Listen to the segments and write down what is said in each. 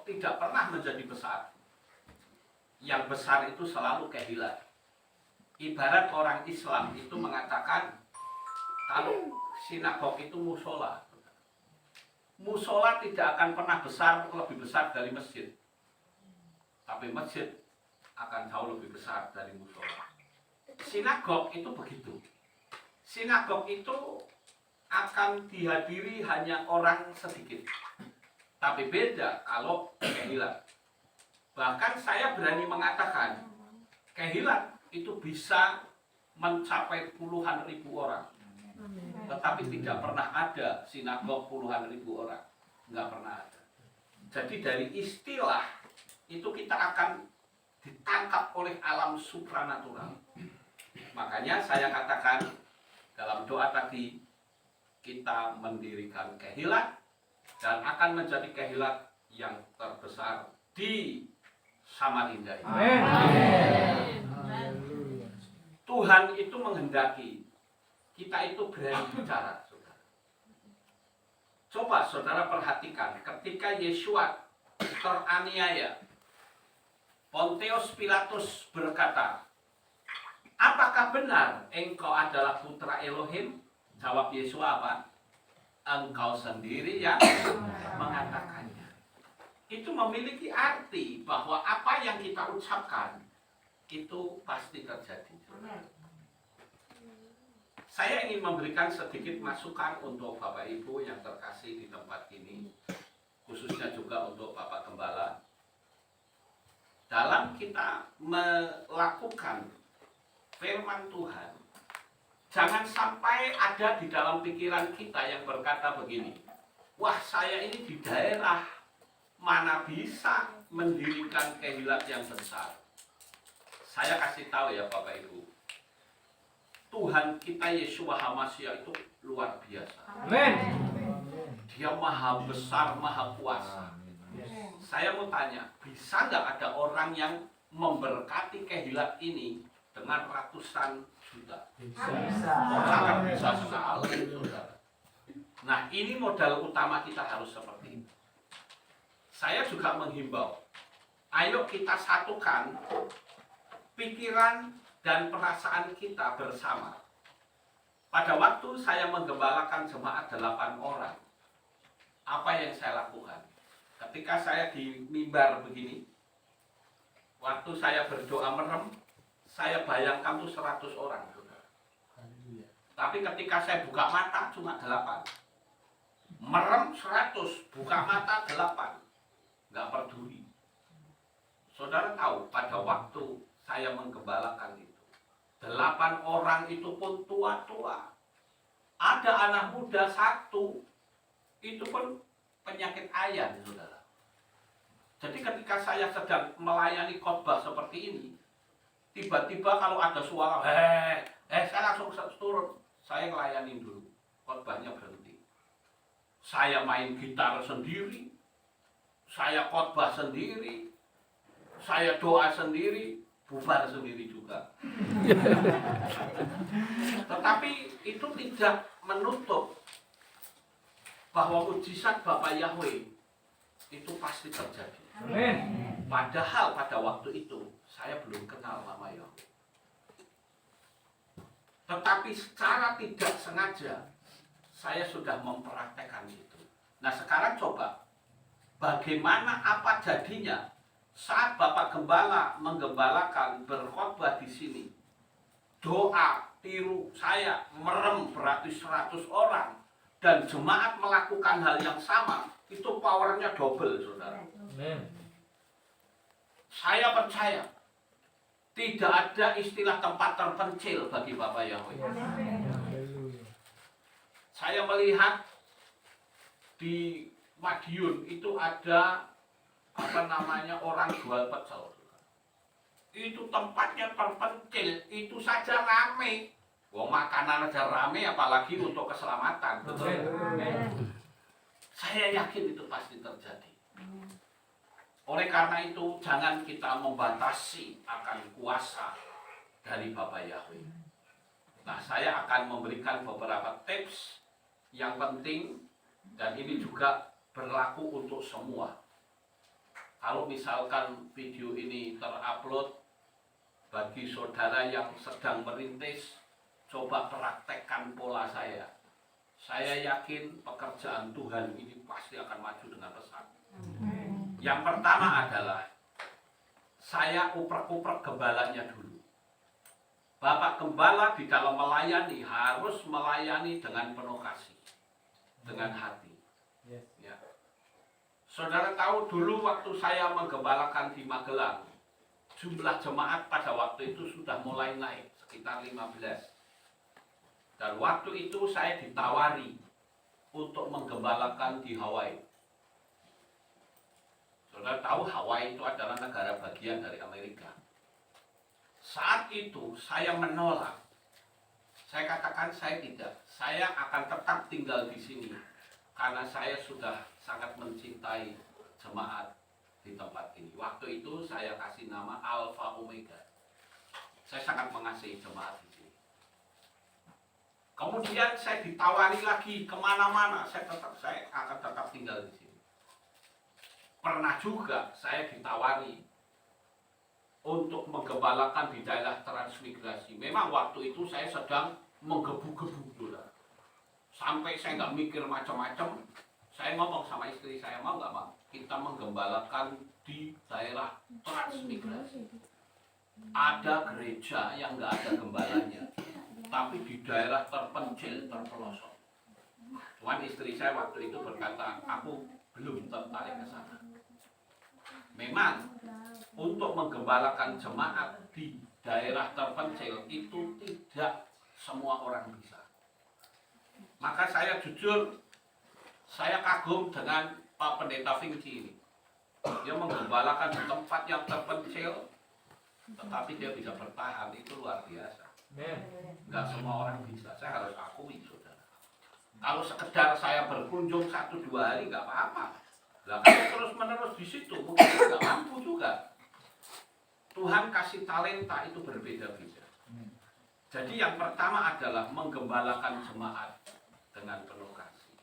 tidak pernah menjadi besar. Yang besar itu selalu kehilat. Ibarat orang Islam itu mengatakan kalau sinagog itu musola. Musola tidak akan pernah besar lebih besar dari masjid. Tapi masjid akan jauh lebih besar dari musola. Sinagog itu begitu. Sinagog itu akan dihadiri hanya orang sedikit. Tapi beda kalau kehilat. Bahkan saya berani mengatakan kehilat itu bisa mencapai puluhan ribu orang. Tetapi tidak pernah ada sinagog puluhan ribu orang. Nggak pernah ada. Jadi dari istilah itu kita akan ditangkap oleh alam supranatural. Makanya saya katakan dalam doa tadi, kita mendirikan kehilat dan akan menjadi kehilat yang terbesar di Samarinda ini. Tuhan itu menghendaki kita itu berani bicara, saudara. Coba saudara perhatikan ketika Yesua teraniaya, Pontius Pilatus berkata, apakah benar engkau adalah putra Elohim? Jawab Yesua apa? Engkau sendiri yang mengatakannya. Itu memiliki arti bahwa apa yang kita ucapkan itu pasti terjadi. Saya ingin memberikan sedikit masukan untuk Bapak Ibu yang terkasih di tempat ini, khususnya juga untuk Bapak Gembala. Dalam kita melakukan firman Tuhan, jangan sampai ada di dalam pikiran kita yang berkata begini, wah saya ini di daerah mana bisa mendirikan kehilat yang besar. Saya kasih tahu ya Bapak Ibu, Tuhan kita Yeshua HaMashiach itu luar biasa. Amin. Dia maha besar, maha kuasa. Saya mau tanya, bisa nggak ada orang yang memberkati kehilat ini dengan ratusan juta? Sangat bisa sekali, saudara. Nah, ini modal utama kita harus seperti ini. Saya juga menghimbau, ayo kita satukan pikiran dan perasaan kita bersama. Pada waktu saya menggembalakan jemaat 8 orang, apa yang saya lakukan? Ketika saya di mimbar begini, waktu saya berdoa merem, saya bayangkan tuh 100 orang, saudara. Tapi ketika saya buka mata cuma 8. Merem 100, buka mata 8. Nggak peduli. Saudara tahu pada waktu saya menggembalakan itu, 8 orang itu pun tua-tua. Ada anak muda 1, itu pun penyakit ayan, saudara. Jadi ketika saya sedang melayani khotbah seperti ini, tiba-tiba kalau ada suara, saya langsung turun. Saya ngelayanin dulu, khotbahnya berhenti. Saya main gitar sendiri, saya khotbah sendiri, saya doa sendiri, bubar sendiri juga. Tetapi itu tidak menutup bahwa mujizat Bapak Yahweh itu pasti terjadi. Amin. Padahal pada waktu itu saya belum kenal nama Yahweh. Tetapi secara tidak sengaja saya sudah mempraktekkan itu. Nah sekarang coba, bagaimana apa jadinya saat Bapak Gembala menggembalakan berkhotbah di sini, doa tiru saya merem berarti 100 orang, dan jemaat melakukan hal yang sama, itu powernya double, saudara. Amin. Saya percaya tidak ada istilah tempat terpencil bagi Bapak Yahweh. Saya melihat di Madiun itu ada orang jual pecel. Itu tempatnya terpencil, itu saja rame. Wong makanan aja rame, apalagi untuk keselamatan. Betul? Saya yakin itu pasti terjadi. Oleh karena itu, jangan kita membatasi akan kuasa dari Bapak Yahweh. Nah, saya akan memberikan beberapa tips yang penting, dan ini juga berlaku untuk semua. Kalau misalkan video ini terupload, bagi saudara yang sedang merintis, coba praktekkan pola saya. Saya yakin pekerjaan Tuhan ini pasti akan maju dengan pesat. Yang pertama adalah saya uprek-uprek gembalanya dulu. Bapak gembala di dalam melayani harus melayani dengan penuh kasih, dengan hati. Ya. Saudara tahu dulu waktu saya menggembalakan di Magelang, jumlah jemaat pada waktu itu sudah mulai naik, sekitar 15. Dan waktu itu saya ditawari untuk menggembalakan di Hawaii. Saudara tahu Hawaii itu adalah negara bagian dari Amerika. Saat itu saya menolak. Saya katakan saya tidak. Saya akan tetap tinggal di sini karena saya sudah sangat mencintai jemaat di tempat ini. Waktu itu saya kasih nama Alpha Omega. Saya sangat mengasihi jemaat di sini. Kemudian saya ditawari lagi kemana-mana. Saya akan tetap tinggal di sini. Pernah juga saya ditawari untuk menggembalakan di daerah transmigrasi. Memang waktu itu saya sedang menggebu-gebu, sampai saya nggak mikir macam-macam. Saya ngomong sama istri saya, mau nggak mau kita menggembalakan di daerah transmigrasi. Ada gereja yang nggak ada gembalanya, tapi di daerah terpencil, terpelosok. Cuman istri saya waktu itu berkata, aku belum tertarik ke sana. Memang untuk menggembalakan jemaat di daerah terpencil itu tidak semua orang bisa. Maka saya jujur, saya kagum dengan Pak Pendeta Vinci ini. Dia menggembalakan di tempat yang terpencil, tetapi dia bisa bertahan, itu luar biasa. Enggak semua orang bisa, saya harus akui, saudara. Kalau sekedar saya berkunjung 1-2 hari nggak apa-apa. Lah kalau terus-menerus di situ mungkin nggak mampu juga. Tuhan kasih talenta itu berbeda-beda. Jadi yang pertama adalah menggembalakan jemaat dengan penuh kasih.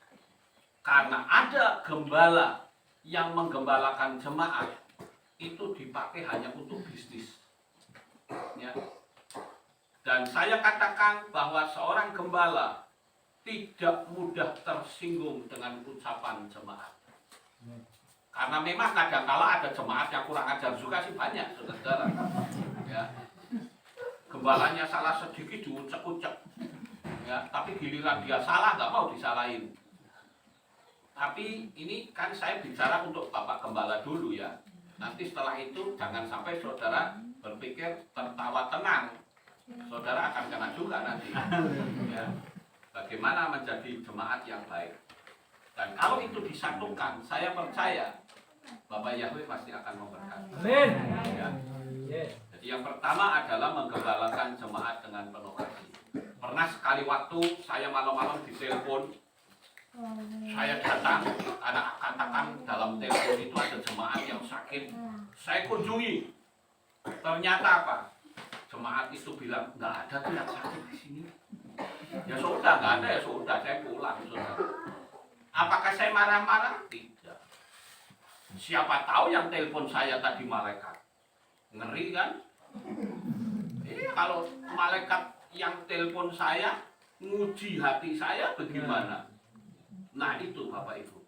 Karena ada gembala yang menggembalakan jemaat itu dipakai hanya untuk bisnis. Ya. Dan saya katakan bahwa seorang gembala tidak mudah tersinggung dengan ucapan jemaat. Karena memang kadang-kala ada jemaat yang kurang ajar juga sih, banyak, saudara. Ya. Gembalanya salah sedikit diucek-ucek. Ya, tapi giliran dia salah nggak mau disalahin. Tapi ini kan saya bicara untuk Bapak Gembala dulu ya. Nanti setelah itu jangan sampai saudara berpikir tertawa tenang. Saudara akan kena juga nanti. Ya. Bagaimana menjadi jemaat yang baik. Dan kalau itu disatukan, saya percaya Bapak Yahweh pasti akan memberkati. Amin. Ya. Jadi yang pertama adalah menggembalakan jemaat dengan penuh kasih. Pernah sekali waktu saya malam-malam ditelepon, saya datang, karena katakan dalam telepon itu ada jemaat yang sakit. Saya kunjungi. Ternyata apa? Jemaat itu bilang nggak ada tuh yang sakit di sini. Ya sudah, nggak ada ya sudah, saya pulang sudah. Apakah saya marah-marah? Tidak. Siapa tahu yang telepon saya tadi malaikat. Ngeri kan? Iya, kalau malaikat yang telepon saya nguji hati saya bagaimana? Nah itu Bapak Ibu.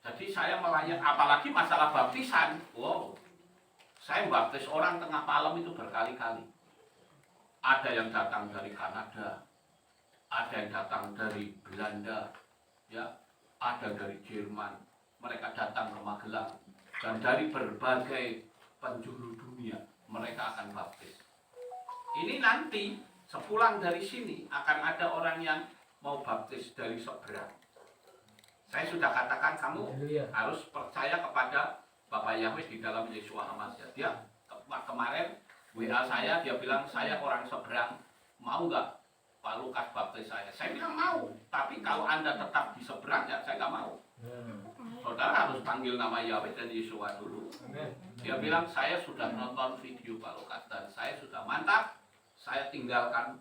Jadi saya melayani, apalagi masalah baptisan. Wow, saya baptis orang tengah malam itu berkali-kali. Ada yang datang dari Kanada, ada yang datang dari Belanda, ya, ada dari Jerman. Mereka datang ke Magelang dan dari berbagai penjuru dunia mereka akan baptis. Ini nanti sepulang dari sini akan ada orang yang mau baptis dari seberang. Saya sudah katakan kamu harus percaya kepada Bapak Yahweh di dalam Yesus Hamazah. Dia kemarin WA saya, dia bilang saya orang seberang, mau nggak Pak Lukas baptis saya? Saya bilang mau, tapi kalau Anda tetap di seberang ya saya nggak mau. Saudara harus panggil nama Yahweh dan Yesua dulu. Dia bilang saya sudah nonton video Pak Lukas dan saya sudah mantap. Saya tinggalkan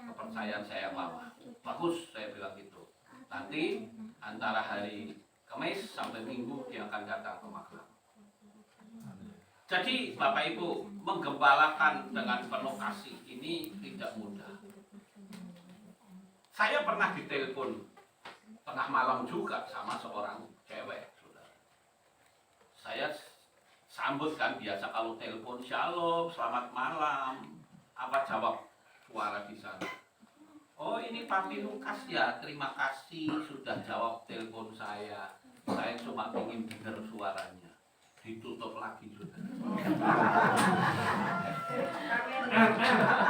kepercayaan saya lama. Bagus, saya bilang gitu. Nanti antara hari Kamis sampai Minggu dia akan datang ke Magelang. Jadi Bapak Ibu, menggembalakan dengan penuh kasih ini tidak mudah. Saya pernah ditelepon tengah malam juga sama seorang cewek, saudara. Saya sambut kan, biasa kalau telepon, shalom, selamat malam. Apa jawab suara di sana? Oh, ini Papi Lukas ya, terima kasih sudah jawab telepon saya. Saya cuma ingin dengar suaranya. Ditutup lagi sudah.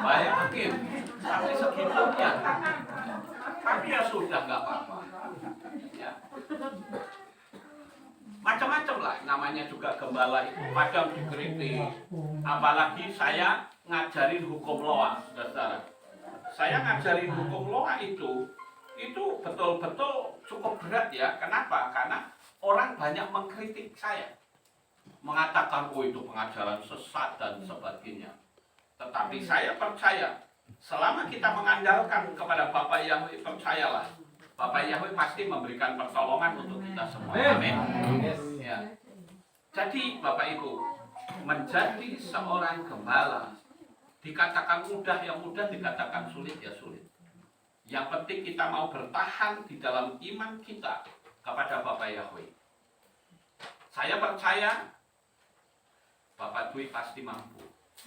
Bayangin, sampai segitunya. Tapi ya sudah, nggak apa-apa. Ya. Macam-macam lah, namanya juga gembala itu kadang dikritik. Apalagi saya ngajarin hukum loa, saudara. Saya ngajarin hukum loa itu betul-betul cukup berat ya. Kenapa? Karena orang banyak mengkritik saya, mengatakan oh itu pengajaran sesat dan sebagainya. Tetapi saya percaya, selama kita mengandalkan kepada Bapak Yahweh, percayalah, Bapak Yahweh pasti memberikan pertolongan untuk kita semua. Amin. Ya. Jadi Bapak Ibu, menjadi seorang gembala dikatakan mudah, yang mudah, dikatakan sulit, ya sulit. Yang penting kita mau bertahan di dalam iman kita kepada Bapak Yahweh. Saya percaya Bapak Dwi pasti mampu.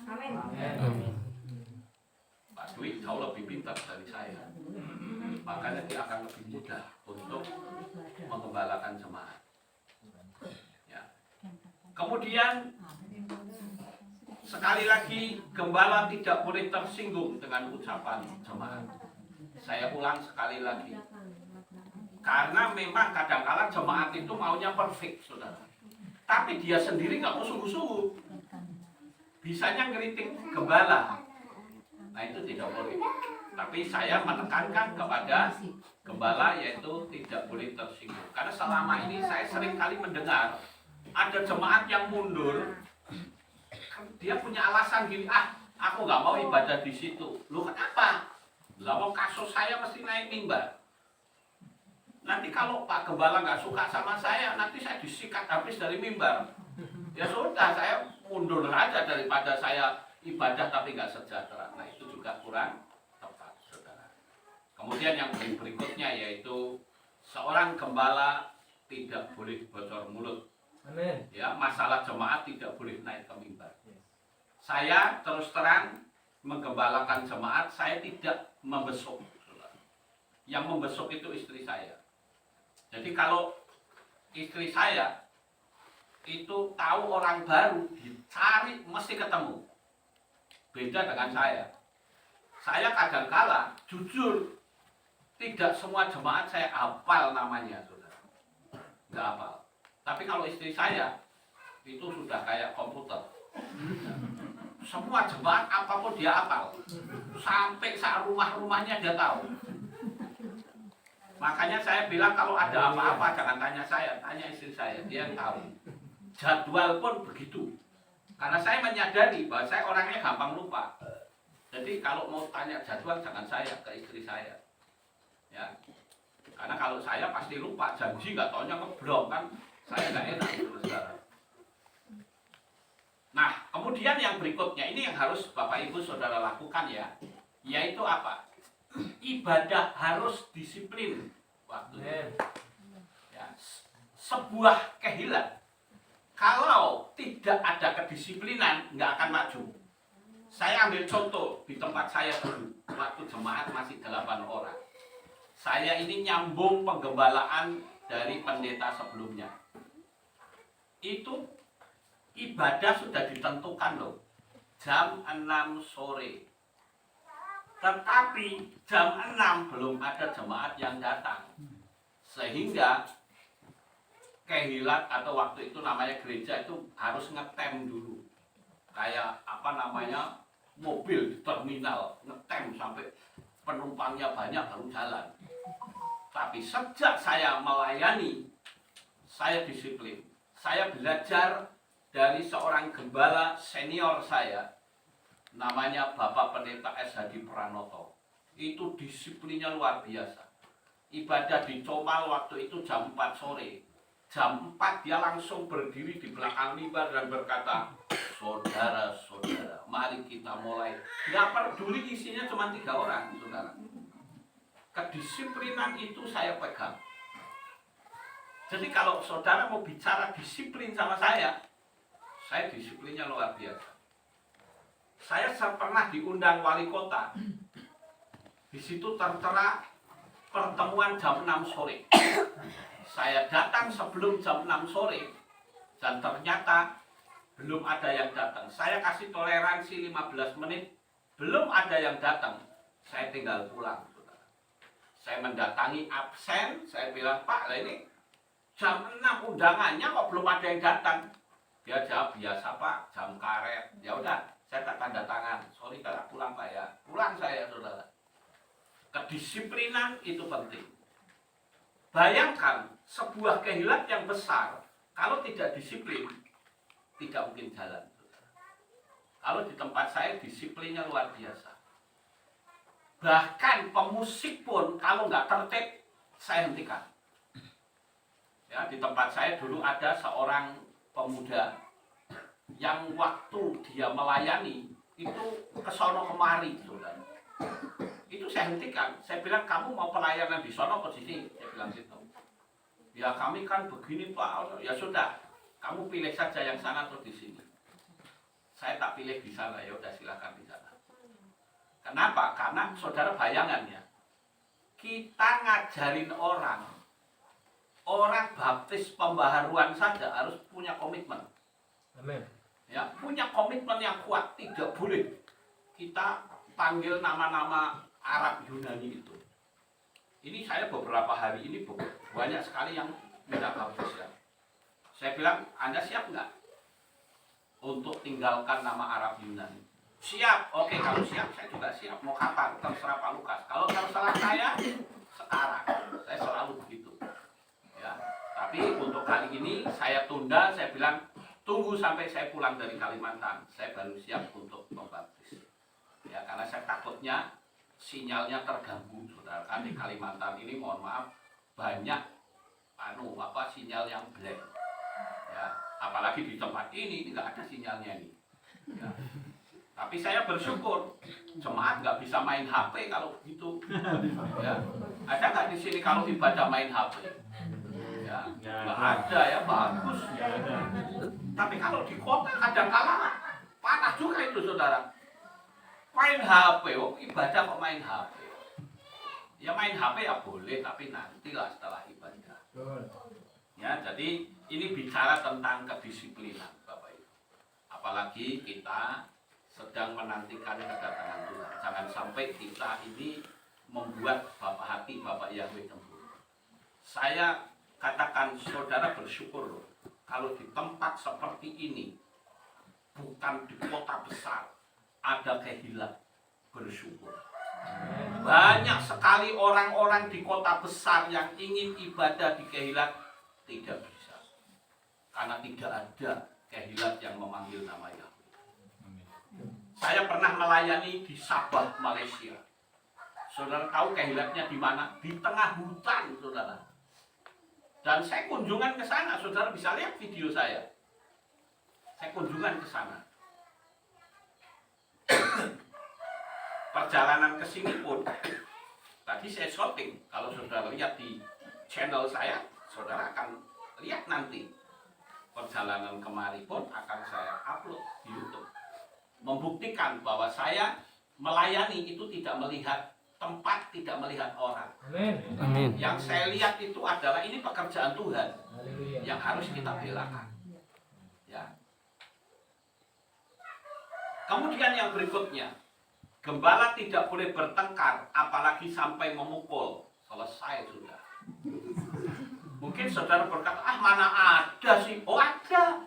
Amin. Pak Dwi jauh lebih pintar dari saya. Makanya dia akan lebih mudah untuk menggembalakan jemaat. Ya. Kemudian sekali lagi, gembala tidak boleh tersinggung dengan ucapan jemaat. Saya ulang sekali lagi. Karena memang kadang-kala jemaat itu maunya perfect, saudara. Tapi dia sendiri nggak mau sungguh-sungguh. Bisanya ngeritik gembala. Nah itu tidak boleh. Tapi saya menekankan kepada gembala yaitu tidak boleh tersinggung. Karena selama ini saya sering kali mendengar ada jemaat yang mundur. Dia punya alasan gini, aku nggak mau ibadah di situ. Loh kenapa? Lah mau kasus saya mesti naik mimbar. Nanti kalau Pak Gembala nggak suka sama saya, nanti saya disikat habis dari mimbar. Ya sudah, saya mundur aja daripada saya ibadah tapi nggak sejahtera. Nah itu juga kurang tepat, saudara. Kemudian yang berikutnya yaitu seorang gembala tidak boleh bocor mulut. Amin. Ya, masalah jemaat tidak boleh naik ke mimbar. Saya terus terang menggembalakan jemaat, saya tidak membesuk. Yang membesuk itu istri saya. Jadi kalau istri saya itu tahu orang baru, dicari mesti ketemu. Beda dengan saya. Saya kadang-kala jujur tidak semua jemaat saya hafal namanya, saudara. Nggak hafal. Tapi kalau istri saya itu sudah kayak komputer. Semua jemaat apapun dia hafal. Sampai saat rumah-rumahnya dia tahu. Makanya saya bilang kalau ada apa-apa jangan tanya saya, tanya istri saya, dia yang tahu. Jadwal pun begitu. Karena saya menyadari bahwa saya orangnya gampang lupa. Jadi kalau mau tanya jadwal jangan saya, ke istri saya. Ya. Karena kalau saya pasti lupa, janji nggak taunya ngeblok kan, saya nggak enak, saudara. Nah, kemudian yang berikutnya ini yang harus Bapak Ibu Saudara lakukan ya, yaitu apa? Ibadah harus disiplin waktunya. Ya, sebuah kehilan kalau tidak ada kedisiplinan nggak akan maju. Saya ambil contoh di tempat saya dulu, waktu jemaat masih 8 orang. Saya ini nyambung penggembalaan dari pendeta sebelumnya. Itu ibadah sudah ditentukan loh, jam 6 sore. Tetapi jam 6 belum ada jemaat yang datang. Sehingga kehilat atau waktu itu namanya gereja itu harus ngetem dulu. Kayak apa namanya, mobil di terminal, ngetem sampai penumpangnya banyak baru jalan. Tapi sejak saya melayani, saya disiplin. Saya belajar dari seorang gembala senior saya, namanya Bapak Pendeta S. Hadi Pranoto. Itu disiplinnya luar biasa. Ibadah di Comal waktu itu jam 4 sore. Jam 4 dia langsung berdiri di belakang mimbar dan berkata, Saudara-saudara, mari kita mulai. Nggak peduli isinya cuma 3 orang, saudara. Kedisiplinan itu saya pegang. Jadi kalau saudara mau bicara disiplin sama saya disiplinnya luar biasa. Saya pernah diundang wali kota. Di situ tertera pertemuan jam 6 sore. Saya datang sebelum jam 6 sore dan ternyata belum ada yang datang. Saya kasih toleransi 15 menit, belum ada yang datang. Saya tinggal pulang. Saya mendatangi absen, saya bilang, "Pak, ini jam 6 undangannya kok belum ada yang datang?" Dia jawab, "Biasa Pak, jam karet." Ya udah, saya tak tanda tangan. "Sorry kalau pulang Pak ya." Pulang saya, saudara. Kedisiplinan itu penting. Bayangkan sebuah kehilat yang besar, kalau tidak disiplin, tidak mungkin jalan. Kalau di tempat saya disiplinnya luar biasa. Bahkan pemusik pun kalau nggak tertib, saya hentikan. Ya, di tempat saya dulu ada seorang pemuda yang waktu dia melayani itu kesono kemari, saudara. Itu saya hentikan. Saya bilang, "Kamu mau pelayanan di sono ke sini?" Saya bilang gitu. "Ya kami kan begini Pak." "Ya sudah, kamu pilih saja yang sana atau di sini." Saya tak pilih di sana. Ya udah, silakan di sana. Kenapa? Karena saudara bayangannya, kita ngajarin orang baptis pembaharuan saja harus punya komitmen. Amin. Ya, punya komitmen yang kuat. Tidak boleh kita panggil nama-nama Arab Yunani itu. Ini saya beberapa hari ini banyak sekali yang minta baptis ya. Saya bilang, "Anda siap nggak untuk tinggalkan nama Arab Yunani?" "Siap." "Oke, kalau siap saya juga siap. Mau kapan? Terserah Pak Lukas. Kalau terserah saya, sekarang." Saya selalu begitu. Ya. Tapi untuk kali ini saya tunda. Saya bilang, tunggu sampai saya pulang dari Kalimantan. Saya baru siap untuk membaptis. Ya, karena saya takutnya sinyalnya terganggu, saudara. Kan di Kalimantan ini, mohon maaf, banyak sinyal yang blank. Ya, apalagi di tempat ini nggak ada sinyalnya ini. Ya. Tapi saya bersyukur jemaat nggak bisa main HP kalau gitu. Ya. Ada nggak di sini kalau ibadah main HP? Ya, nggak ada ya, bagus. Tapi kalau di kota kadang-kala panas juga itu, saudara. Main HP, ibadah kok main HP? Ya main HP ya boleh, tapi nantilah setelah ibadah. Ya, jadi ini bicara tentang kedisiplinan, Bapak Ibu. Apalagi kita sedang menantikan kedatangan Tuhan. Jangan sampai kita ini membuat Bapak hati Bapak Yahweh cemburu. Saya katakan saudara bersyukur loh, kalau di tempat seperti ini, bukan di kota besar, ada kehilat, bersyukur. Banyak sekali orang-orang di kota besar yang ingin ibadah di kehilat, tidak bisa. Karena tidak ada kehilat yang memanggil nama Yahweh. Saya pernah melayani di Sabah, Malaysia. Saudara tahu kehilatnya di mana? Di tengah hutan, saudara. Dan saya kunjungan ke sana, saudara bisa lihat video saya. Saya kunjungan ke sana. Perjalanan ke sini pun, tadi saya shooting. Kalau saudara lihat di channel saya, saudara akan lihat nanti. Perjalanan kemari pun akan saya upload di YouTube. Membuktikan bahwa saya melayani itu tidak melihat tempat, tidak melihat orang. Amin. Yang saya lihat itu adalah ini pekerjaan Tuhan yang harus kita belakan. Ya. Kemudian yang berikutnya, gembala tidak boleh bertengkar, apalagi sampai memukul. Selesai sudah. Mungkin saudara berkata, mana ada sih? Oh ada.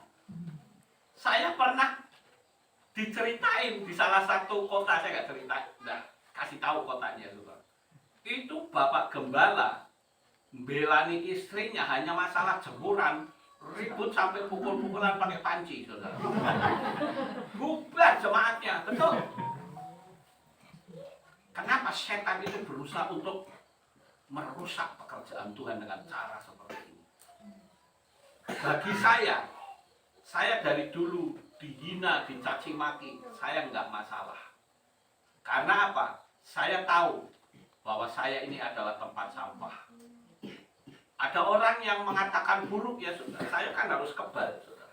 Saya pernah diceritain di salah satu kota, saya nggak cerita, nggak kasih tahu kotanya, saudara. Itu bapak gembala belani istrinya hanya masalah jemuran, ribut sampai pukul-pukulan pakai panci, saudara. Bubar jemaatnya, betul. Kenapa setan itu berusaha untuk merusak pekerjaan Tuhan dengan cara seperti ini? Bagi saya dari dulu dihina, dicaci maki, saya nggak masalah. Karena apa? Saya tahu bahwa saya ini adalah tempat sampah. Ada orang yang mengatakan buruk, ya sudah, saya kan harus kebal, saudara.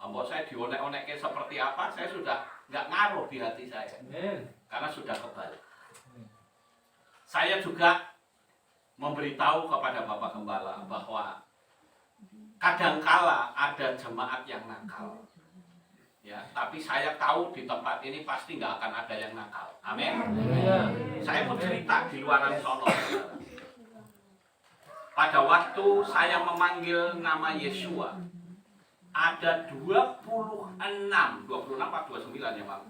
Mau saya dionek-oneknya seperti apa, saya sudah nggak ngaruh di hati saya, karena sudah kebal. Saya juga memberitahu kepada Bapak Gembala bahwa kadangkala ada jemaat yang nakal. Ya, tapi saya tahu di tempat ini pasti nggak akan ada yang nakal. Amin. Saya mau cerita di luaran sono. Pada waktu saya memanggil nama Yesua, ada 26 atau 29 ya Pak?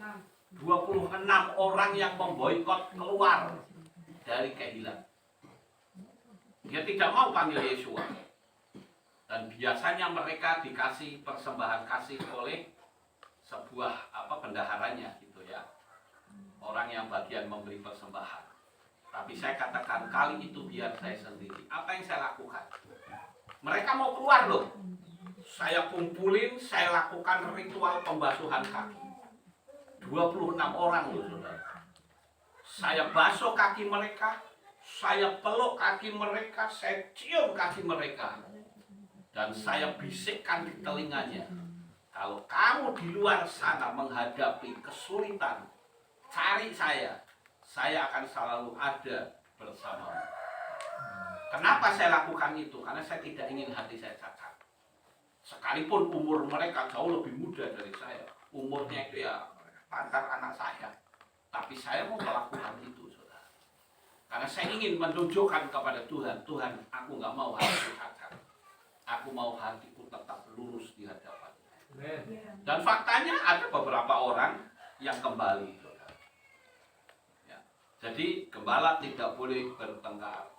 26 orang yang memboikot keluar dari Kehilat. Dia tidak mau panggil Yesua. Dan biasanya mereka dikasih persembahan kasih oleh sebuah bendaharanya gitu ya, orang yang bagian memberi persembahan. Tapi saya katakan kali itu biar saya sendiri. Apa yang saya lakukan? Mereka mau keluar loh, saya kumpulin, saya lakukan ritual pembasuhan kaki. 26 orang loh saudara. Saya basuh kaki mereka, saya peluk kaki mereka, saya cium kaki mereka, dan saya bisikkan di telinganya, kalau kamu di luar sana menghadapi kesulitan, cari saya akan selalu ada bersamamu. Kenapa saya lakukan itu? Karena saya tidak ingin hati saya cacat. Sekalipun umur mereka jauh lebih muda dari saya, umurnya itu ya antar anak saya, tapi saya mau melakukan itu, saudara. Karena saya ingin menunjukkan kepada Tuhan, Tuhan, aku nggak mau hatiku cacat. Aku mau hatiku tetap lurus di hadapan. Dan faktanya ada beberapa orang yang kembali, saudara. Ya. Jadi gembala tidak boleh bertengkar.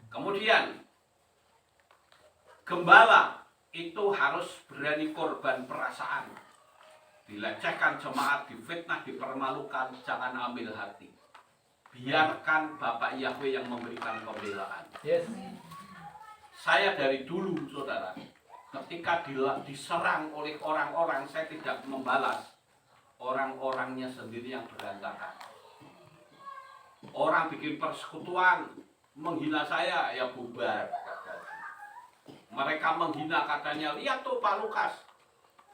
Kemudian gembala itu harus berani korban perasaan. Dilecehkan jemaat, difitnah, dipermalukan, jangan ambil hati. Biarkan Bapak Yahweh yang memberikan pembelaan. Saya dari dulu, saudara, ketika diserang oleh orang-orang, saya tidak membalas. Orang-orangnya sendiri yang berantakan. Orang bikin persekutuan, menghina saya, ya bubar. Mereka menghina, katanya, lihat tuh Pak Lukas,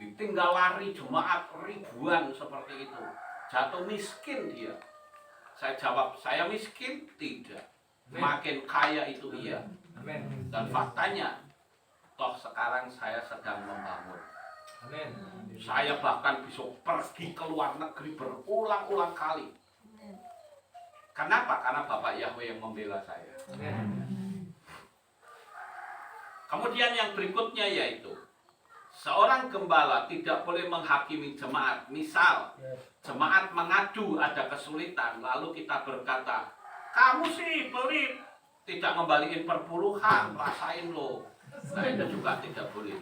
ditinggal lari jemaat ribuan seperti itu. Jatuh miskin dia. Saya jawab, saya miskin? Tidak. Makin kaya itu iya. Dan faktanya, toh sekarang saya sedang membangun. Saya bahkan bisa pergi ke luar negeri berulang-ulang kali. Kenapa? Karena Bapak Yahweh yang membela saya. Kemudian yang berikutnya yaitu seorang gembala tidak boleh menghakimi jemaat. Misal jemaat mengadu ada kesulitan, lalu kita berkata, kamu sih pelit, tidak ngembaliin perpuluhan, rasain lo. Nah itu juga tidak boleh.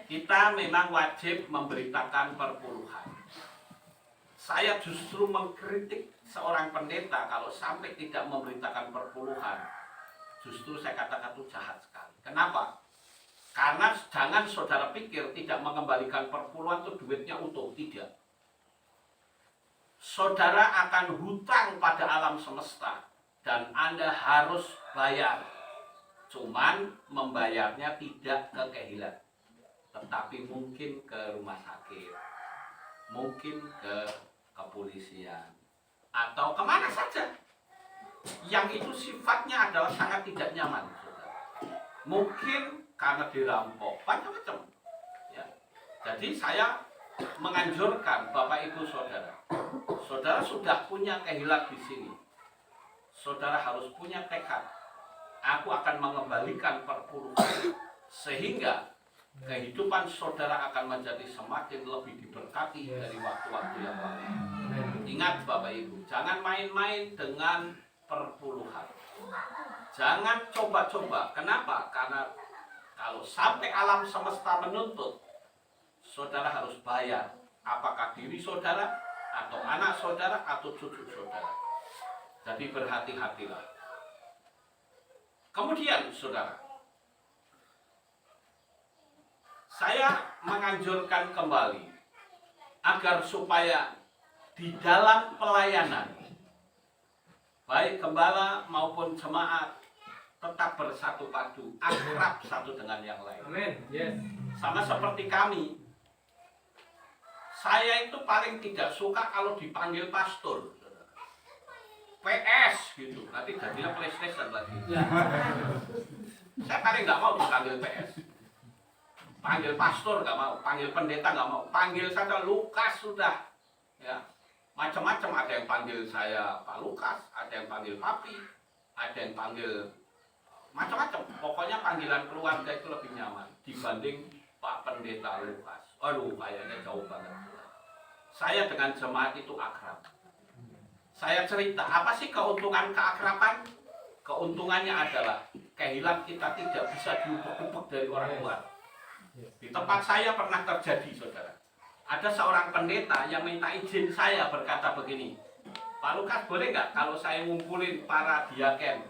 Kita memang wajib memberitakan perpuluhan. Saya justru mengkritik seorang pendeta kalau sampai tidak memberitakan perpuluhan. Justru saya katakan itu jahat sekali. Kenapa? Karena jangan saudara pikir tidak mengembalikan perpuluhan itu duitnya utuh. Tidak. Saudara akan hutang pada alam semesta dan Anda harus bayar. Cuman membayarnya tidak ke Kehilat, tetapi mungkin ke rumah sakit, mungkin ke kepolisian, atau kemana saja yang itu sifatnya adalah sangat tidak nyaman, saudara. Mungkin karena dirampok, macam-macam ya. Jadi saya menganjurkan Bapak Ibu Saudara, saudara sudah punya Kehilat di sini, saudara harus punya tekad, aku akan mengembalikan perpuluhan, sehingga kehidupan saudara akan menjadi semakin lebih diberkati dari waktu-waktu yang lalu. Ingat Bapak Ibu, jangan main-main dengan perpuluhan. Jangan coba-coba. Kenapa? Karena kalau sampai alam semesta menuntut, saudara harus bayar. Apakah diri saudara, atau anak saudara, atau cucu saudara. Jadi berhati-hatilah. Kemudian saudara, Saya menganjurkan kembali agar supaya di dalam pelayanan baik gembala maupun jemaat tetap bersatu padu, akrab satu dengan yang lain. Amin. Yes. Sama seperti kami. Saya itu paling tidak suka kalau dipanggil pastor. PS gitu, nanti jadinya PlayStation lagi. Saya paling nggak mau dipanggil PS. Panggil pastor nggak mau, panggil pendeta nggak mau, panggil saja Lukas sudah. Ya, macam-macam, ada yang panggil saya Pak Lukas, ada yang panggil Papi, ada yang panggil macam-macam. Pokoknya panggilan keluarga itu lebih nyaman dibanding Pak Pendeta Lukas. Aduh, kayaknya jauh banget. Saya dengan jemaat itu akrab. Saya cerita, apa sih keuntungan keakraban? Keuntungannya adalah kehilangan kita tidak bisa diubek-ubek dari orang luar. Di tempat saya pernah terjadi, saudara. Ada seorang pendeta yang minta izin saya berkata begini, Pak Lukas, boleh nggak kalau saya ngumpulin para diaken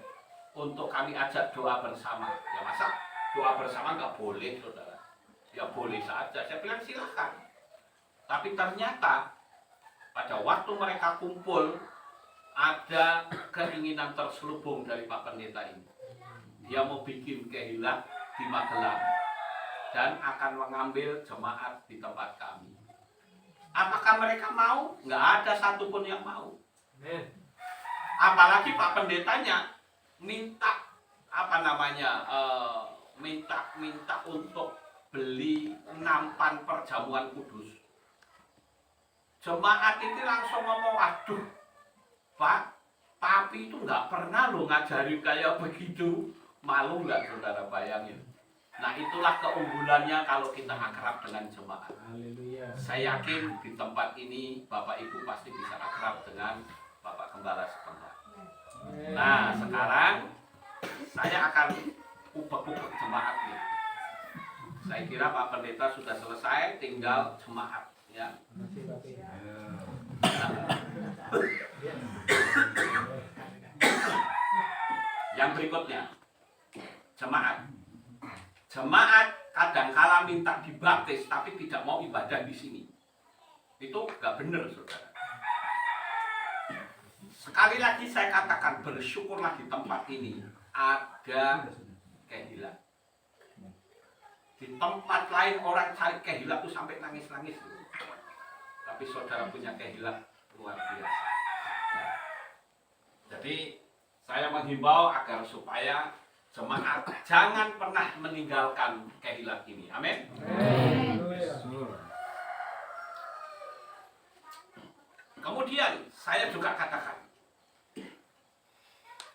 untuk kami ajak doa bersama? Ya masa doa bersama nggak boleh, saudara? Ya boleh saja. Saya bilang silakan. Tapi ternyata pada waktu mereka kumpul, ada keinginan terselubung dari Pak Pendeta ini. Dia mau bikin kehilang di Magelang dan akan mengambil jemaat di tempat kami. Apakah mereka mau? Nggak ada satupun yang mau. Apalagi Pak Pendetanya minta minta untuk beli nampan perjamuan kudus. Jemaat ini langsung ngomong, aduh Pak, Papi itu nggak pernah lo ngajarin kayak begitu. Malu nggak saudara, bayangin. Nah itulah keunggulannya kalau kita akrab dengan jemaat. Saya yakin di tempat ini Bapak Ibu pasti bisa akrab dengan Bapak Gembala setempat. Nah sekarang saya akan ubek-ubek jemaat nih. Saya kira Pak Pendeta sudah selesai, tinggal jemaat ya. Yang berikutnya, jemaat. Jemaat kadangkala minta dibaptis tapi tidak mau ibadah di sini. Itu nggak benar, saudara. Sekali lagi saya katakan, bersyukurlah di tempat ini ada kehilangan. Di tempat lain orang cari kehilangan itu sampai nangis-nangis. Tapi saudara punya kehilangan luar biasa. Jadi saya menghimbau agar supaya jemaat jangan pernah meninggalkan kehilangan ini. Amin. Kemudian saya juga katakan,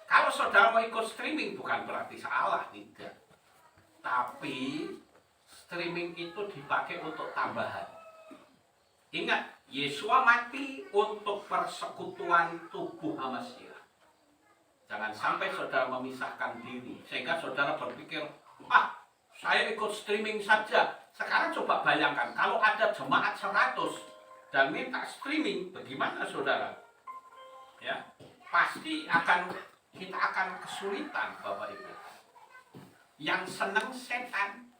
kalau saudara mau ikut streaming bukan berarti salah, tidak. Tapi streaming itu dipakai untuk tambahan. Ingat, Yesua mati untuk persekutuan tubuh manusia. Jangan sampai saudara memisahkan diri sehingga saudara berpikir, saya ikut streaming saja. Sekarang coba bayangkan kalau ada jemaat 100 dan minta streaming, bagaimana saudara? Ya, pasti kita akan kesulitan, Bapak Ibu. Yang senang setan.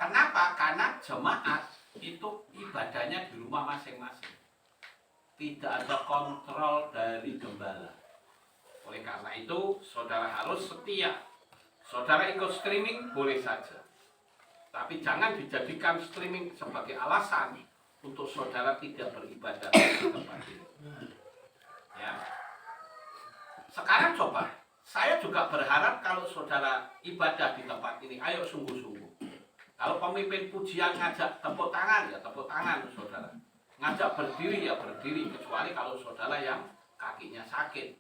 Kenapa? Karena jemaat itu ibadahnya di rumah masing-masing. Tidak ada kontrol dari gembala. Oleh karena itu, saudara harus setia. Saudara ikut streaming boleh saja. Tapi jangan dijadikan streaming sebagai alasan untuk saudara tidak beribadah di tempat ini. Ya. Sekarang coba, saya juga berharap kalau saudara ibadah di tempat ini, ayo sungguh-sungguh. Kalau pemimpin pujian ngajak tepuk tangan, ya tepuk tangan saudara. Ngajak berdiri, ya berdiri. Kecuali kalau saudara yang kakinya sakit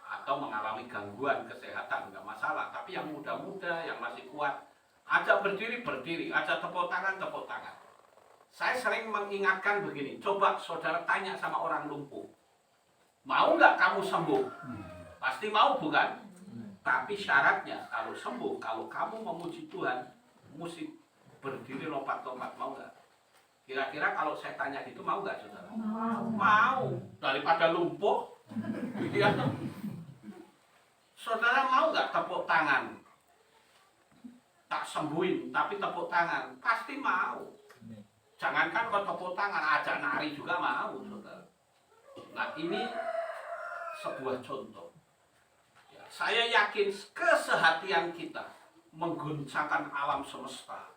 atau mengalami gangguan kesehatan, nggak masalah. Tapi yang muda-muda, yang masih kuat, ajak berdiri, berdiri. Ajak tepuk tangan, tepuk tangan. Saya sering mengingatkan begini, coba saudara tanya sama orang lumpuh. Mau nggak kamu sembuh? Pasti mau, bukan? Tapi syaratnya, kalau sembuh, kalau kamu memuji Tuhan, mesti berdiri lompat-lompat, mau nggak? Kira-kira kalau saya tanya gitu, mau nggak saudara? Mau. Daripada lumpuh, ya. Saudara mau nggak tepuk tangan? tak sembuhin, tapi tepuk tangan, pasti mau. Jangankan kau tepuk tangan, ajak nari juga mau, saudara. Nah, ini sebuah contoh. Ya, saya yakin kesehatian kita mengguncangkan alam semesta.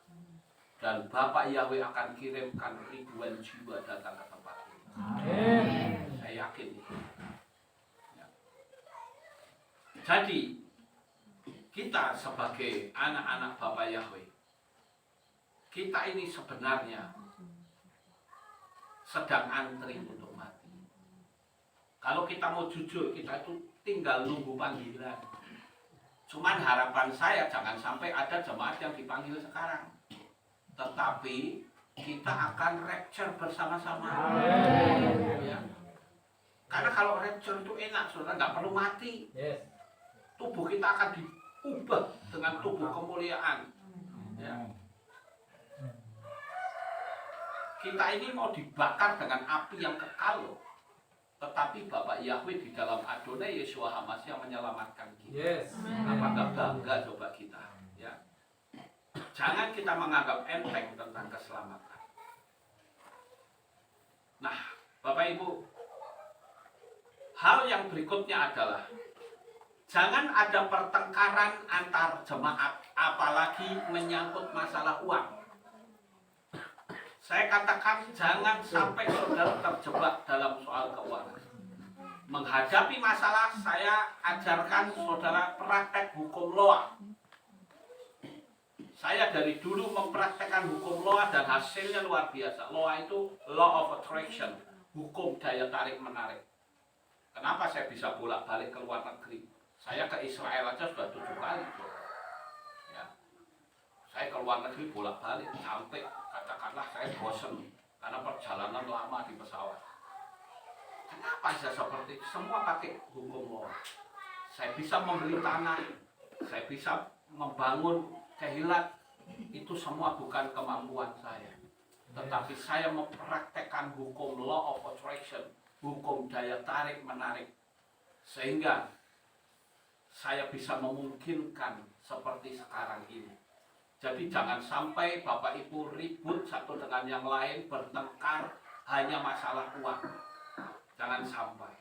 Dan Bapak Yahweh akan kirimkan ribuan jiwa datang ke tempat ini. Saya yakin itu. Ya. Jadi, kita sebagai anak-anak Bapak Yahweh, kita ini sebenarnya sedang antri untuk mati. Kalau kita mau jujur, kita itu tinggal nunggu panggilan. Cuman harapan saya jangan sampai ada jemaat yang dipanggil sekarang, tetapi kita akan rapture bersama-sama. Ya. Karena kalau rapture itu enak, saudara, nggak perlu mati. Tubuh kita akan diubah dengan tubuh kemuliaan. Ya. Kita ini mau dibakar dengan api yang kekal loh. Tetapi Bapak Yahweh di dalam Adonai Yeshua HaMashiach menyelamatkan kita. Apakah bangga coba kita? Ya. Jangan kita menganggap enteng tentang keselamatan. Nah, Bapak Ibu, hal yang berikutnya adalah jangan ada pertengkaran antar jemaat, apalagi menyangkut masalah uang. Saya katakan jangan sampai saudara terjebak dalam soal keuangan. Menghadapi masalah, saya ajarkan saudara praktek hukum Loa. Saya dari dulu mempraktekkan hukum Loa dan hasilnya luar biasa. Loa itu law of attraction, hukum daya tarik menarik. Kenapa saya bisa bolak-balik ke luar negeri? Saya ke Israel aja sudah 7 kali. Ya. Saya ke luar negeri bolak-balik sampai katakanlah saya bosan karena perjalanan lama di pesawat. Kenapa saya seperti itu? Semua pakai hukum Loa. Saya bisa membeli tanah, saya bisa membangun kehilat, itu semua bukan kemampuan saya. Tetapi saya mempraktekkan hukum law of attraction, hukum daya tarik menarik, sehingga saya bisa memungkinkan seperti sekarang ini. Jadi jangan sampai Bapak Ibu ribut satu dengan yang lain, bertengkar hanya masalah uang. Jangan sampai.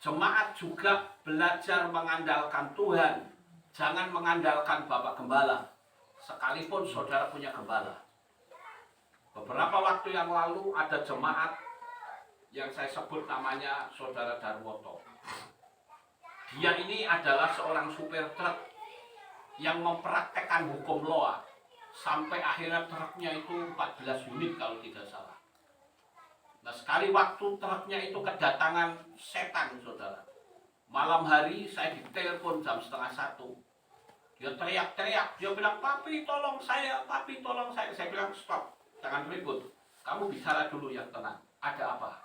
Jemaat juga belajar mengandalkan Tuhan. Jangan mengandalkan Bapak Gembala, sekalipun saudara punya gembala. Beberapa waktu yang lalu ada jemaat yang saya sebut namanya Saudara Darwoto. Dia ini adalah seorang supir truk yang mempraktekkan hukum Loa sampai akhirnya truknya itu 14 unit kalau tidak salah. Nah, sekali waktu truknya itu kedatangan setan, saudara. Malam hari saya ditelepon jam 12:30. Dia teriak-teriak, dia bilang, "Papi tolong saya, papi tolong saya." Saya bilang, "Stop, jangan ribut. Kamu bicara dulu yang tenang. Ada apa?"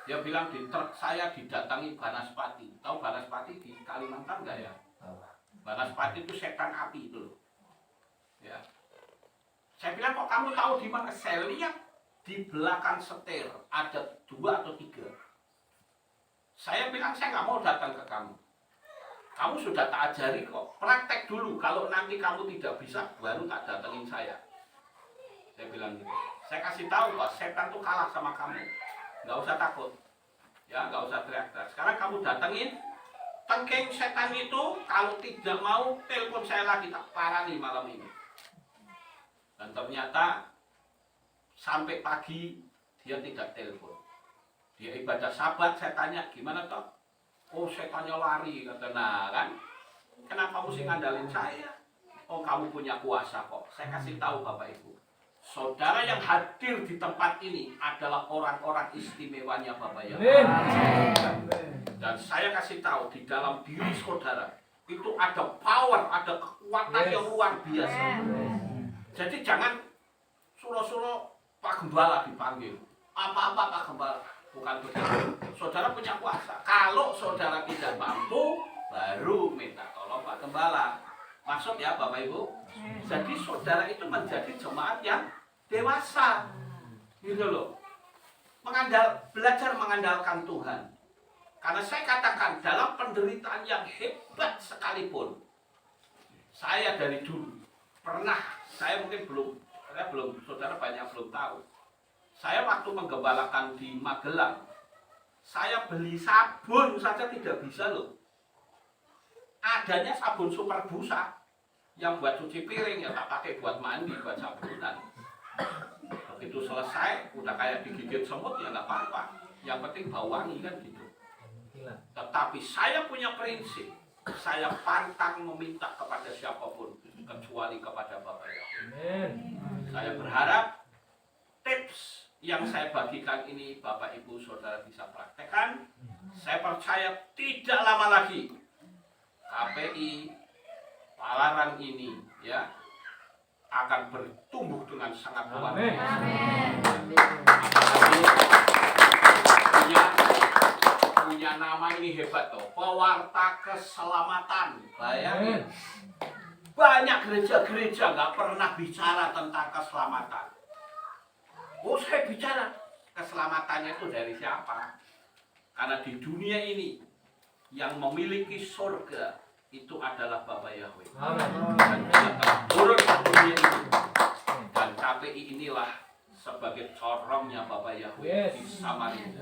Dia bilang, "Di truk saya didatangi Banaspati." Tahu Banaspati di Kalimantan nggak ya? Banaspati itu setan api itu loh. Ya. Saya bilang, "Kok kamu tahu di mana?" Saya lihat di belakang setir ada 2 atau 3. Saya bilang, "Saya nggak mau datang ke kamu. Kamu sudah tak ajari kok. Praktek dulu. Kalau nanti kamu tidak bisa, baru tak datengin saya." Saya bilang gitu. Saya kasih tahu bahwa setan tuh kalah sama kamu. Nggak usah takut. Ya, nggak usah teriak-teriak. Sekarang kamu datengin tengking setan itu. Kalau tidak mau, telepon saya lagi, tak parani malam ini. Dan ternyata sampai pagi dia tidak telepon. Dia ibadah Sabat, saya tanya, "Gimana toh?" "Oh, setannya lari," kata. "Nah kan, kenapa mesti ngandalin saya? Oh, kamu punya kuasa kok." Saya kasih tahu Bapak Ibu, saudara yang hadir di tempat ini adalah orang-orang istimewanya Bapak ya. Dan saya kasih tahu di dalam diri saudara itu ada power, ada kekuatan yang luar biasa. Jadi jangan suruh-suruh Pak Gembala dipanggil. Apa-apa Pak Gembala. Bukan begitu. Saudara punya kuasa. Kalau saudara tidak mampu, baru minta tolong Pak Gembala. Maksud ya Bapak Ibu? Jadi saudara itu menjadi jemaat yang dewasa. Gitu loh. Belajar mengandalkan Tuhan. Karena saya katakan dalam penderitaan yang hebat sekalipun, Saya dari dulu pernah, saya belum, saudara banyak belum tahu. Saya waktu menggembalakan di Magelang, saya beli sabun saja tidak bisa loh. Adanya sabun super busa yang buat cuci piring, ya tak pakai buat mandi, buat sabunan. Begitu selesai, udah kayak digigit semut, ya nggak apa-apa. Yang penting bau wangi kan gitu. Tetapi saya punya prinsip, saya pantang meminta kepada siapapun kecuali kepada Bapak Yahweh. Saya berharap tips yang saya bagikan ini Bapak Ibu Saudara bisa praktekkan. Saya percaya tidak lama lagi KPI Palaran ini ya akan bertumbuh dengan sangat luar biasa. Punya nama ini hebat toh, pewarta keselamatan. Bayangin, banyak gereja-gereja nggak pernah bicara tentang keselamatan. Oh, saya bicara keselamatannya itu dari siapa? Karena di dunia ini yang memiliki surga itu adalah Bapak Yahweh. Dan dia telah turun ke dunia ini. Dan KPI inilah sebagai corongnya Bapak Yahweh di Samarinda.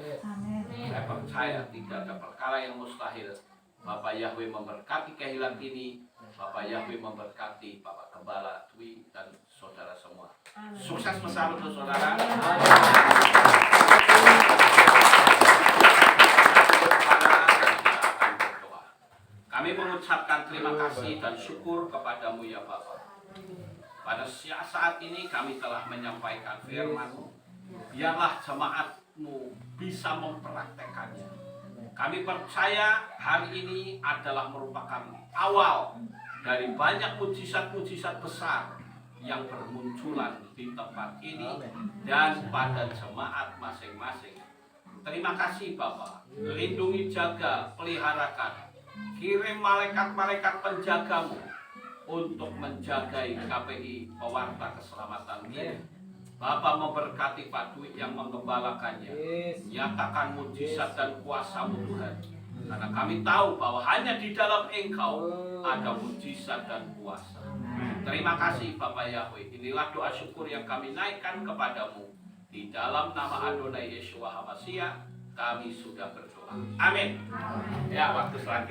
Saya percaya tidak ada perkara yang mustahil. Bapak Yahweh memberkati kehilangan ini. Bapak Yahweh memberkati Bapak Gembala Dwi dan saudara semua. Sukses besar untuk saudara. Kami mengucapkan terima kasih dan syukur kepadamu ya Bapa. Pada saat ini kami telah menyampaikan firman-Mu. Biarlah jemaat-Mu bisa mempraktekannya. Kami percaya hari ini adalah merupakan awal dari banyak mujizat-mujizat besar yang bermunculan di tempat ini dan pada jemaat masing-masing. Terima kasih Bapa. Lindungi, jaga, peliharakan. Kirim malaikat-malaikat penjagamu untuk menjagai KPI Pewarta Keselamatan ini. Bapa memberkati Pak Dwi yang menggembalakannya. Nyatakan mujizat dan kuasa-Mu Tuhan. Karena kami tahu bahwa hanya di dalam Engkau ada mujizat dan kuasa. Terima kasih Bapak Yahweh. Inilah doa syukur yang kami naikkan kepadamu. Di dalam nama Adonai Yeshua HaMashiach kami sudah berdoa. Amin. Ya, waktu selanjutnya.